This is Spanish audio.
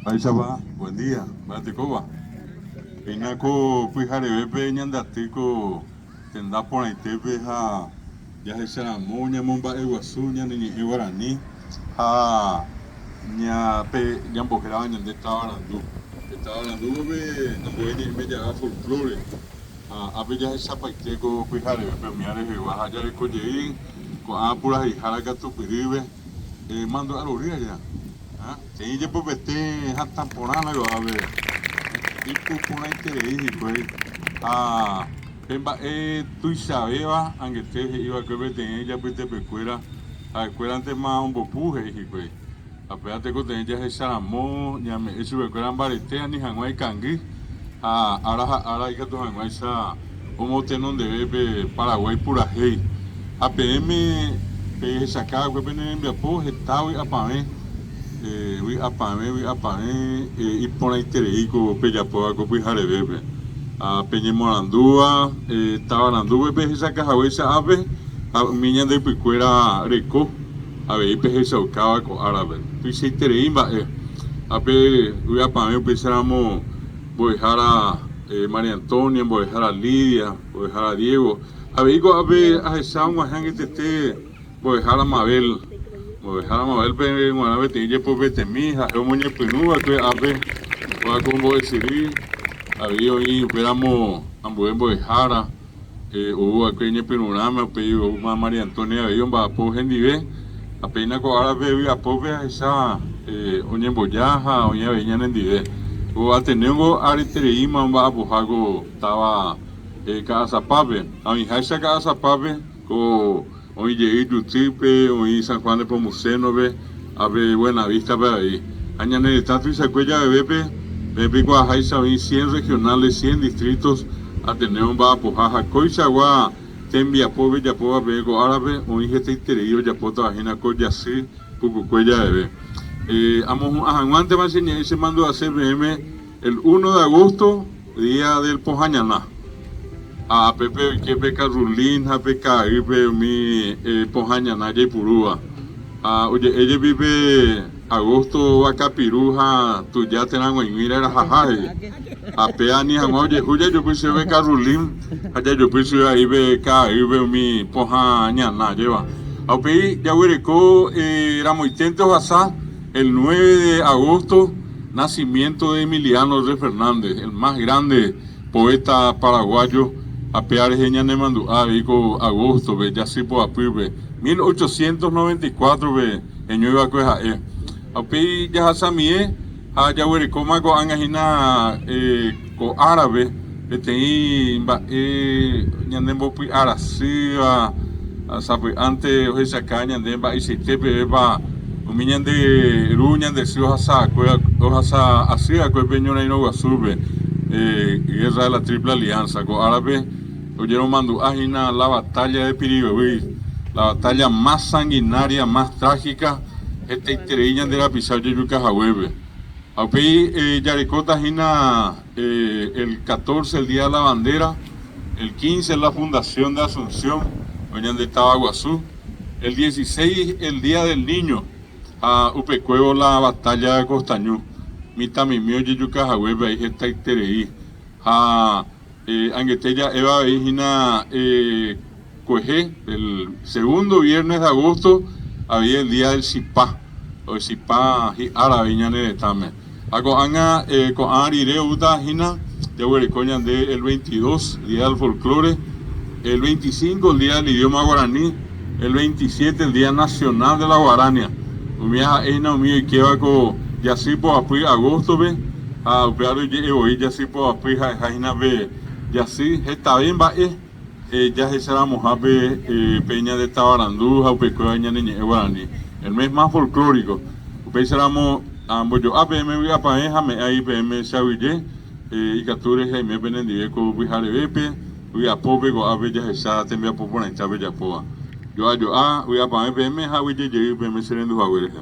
Paisaba, buen día, Baticoba. Inaco, Pujare Bebe, Ñandatico, tendrá por ahí tepe a ya se será moña, momba, eguazuña, ni guaraní, a ña pe, ñambojera, ñande estaba hablando. Estaba hablando, bebe, no voy ni me llega folclore. A bella esa paiteco, Pujare Bebe, mi área de Oaxaca, de Coyeín, con Apura y Jaragato Piribe, mando a la orilla ya. Tem je popete hatamporana yo a ver. Ipupuna interés pues a pemba tu sabeba angete iba que vete ella pues te pecuera a escuela antes más un bopuje y pues apéate con ella se salamó ya me eso pecuera barete ni hanguay cangui a ahora hay que tu hanguay sa como tenon de bebe Paraguay pura hey a PM pe sacar que pene en biapo estaba a pame we apane y poneitereico pellapoa co pijare bebe a peñe morandúa estaba landúa pe esa caja esa ave a miña de picuera reco a ver pe esa ocava co árabe tu se itereimba a pe we apane pensamos voy dejar a María Antonia voy dejar a Lidia voy dejar a Diego a ver a ver a esa un aján que voy dejar a Mabel dejáramos ver pe una vez te por vete mija yo muñe pinúa que a ver va como decidir había hoy esperamos ambuembo de jara hubo aquella pinurama pero María Antonia había un vapo gendive apenas con ahora bebía pobre esa oñe boyaja oñe veñan en dive o atenengo aritereima un vapo algo estaba casa pape a mi hija casa pape con hoy llegué Yutipe, hoy San Juan de Pomuceno, a ver Buena Vista, ve ahí. Añana de tanto y se cuella de Bebe Guajaisa, hoy 100 regionales, 100 distritos, Ateneo, va a Pojaja, Coichagua, Tembia, Pobe, Yapoa, Bego, Árabe, hoy este interior, Yapota, Vagina, Coyasí, Pucucuella de Bebe. Amos a Juan de Maseña y se mandó a hacer BM el 1 de agosto, día del Pojañaná. A Pepe que peca Rulín, a peca Ibe mi Pojañaná y Purúa. Oye, ella vive agosto a Capiruja, tú ya tenés en mira era jajaje. A Peani, a oye, oye, yo puse beca Rulín, allá yo puse ahí beca Ibe mi Pojañaná lleva. A Pei ya huereco era muy tento asá el 9 de agosto, nacimiento de Emiliano Rey Fernández, el más grande poeta paraguayo. A peares de Ñanemandú, digo agosto, ve, ya sí por apribe, 1894, ve, en yo iba a coger, a pe ya samie, a ya huele coma con angajina, con árabe, que tení, Ñanembo pi arasiva, a sabe, antes, o esa caña, Ñanemba, y se te beba, un miñan de ruñan de si ojasa, ojasa, así, a que peñona y no guasube, guerra de la Triple Alianza, con árabe. Oyeron mandó ajina la batalla de Piribe, la batalla más sanguinaria, más trágica, esta historia de la Pizarra de Yucajahueve. Aquí Yaricota ajina el 14, el Día de la Bandera, el 15 la fundación de Asunción, donde estaba Guazú, el 16 el Día del Niño, a Upecuevo la batalla de Costañú, Mitamimio de Yucajahueve, ahí esta historia. Anguetella Eva Vigina Cuejé, el segundo viernes de agosto había el día del Cipá, o el Cipá árabe de Tame. Hago anga con Arire Uta Gina, de Huerecoñan de el 22, día del folclore, el 25, el día del idioma guaraní, el 27, el día nacional de la guarania. Umia Eina Umia y Quevaco, ya sí por agosto, ve, a Upearo y hoy ya sí por Jaina ve. Y así está bien va ya se será mojabe peña de Tabarandú o pecueña niña guaraní el mes más folclórico pensáramos ambos yo APM voy a pareja me ahí PM Saville y capture Jaime Benedico Vijare Bepe voy a pope go ave ya se tembia popona en chabe ya poa yo voy a pareja PM Javille y PM Serendo Jaguereja.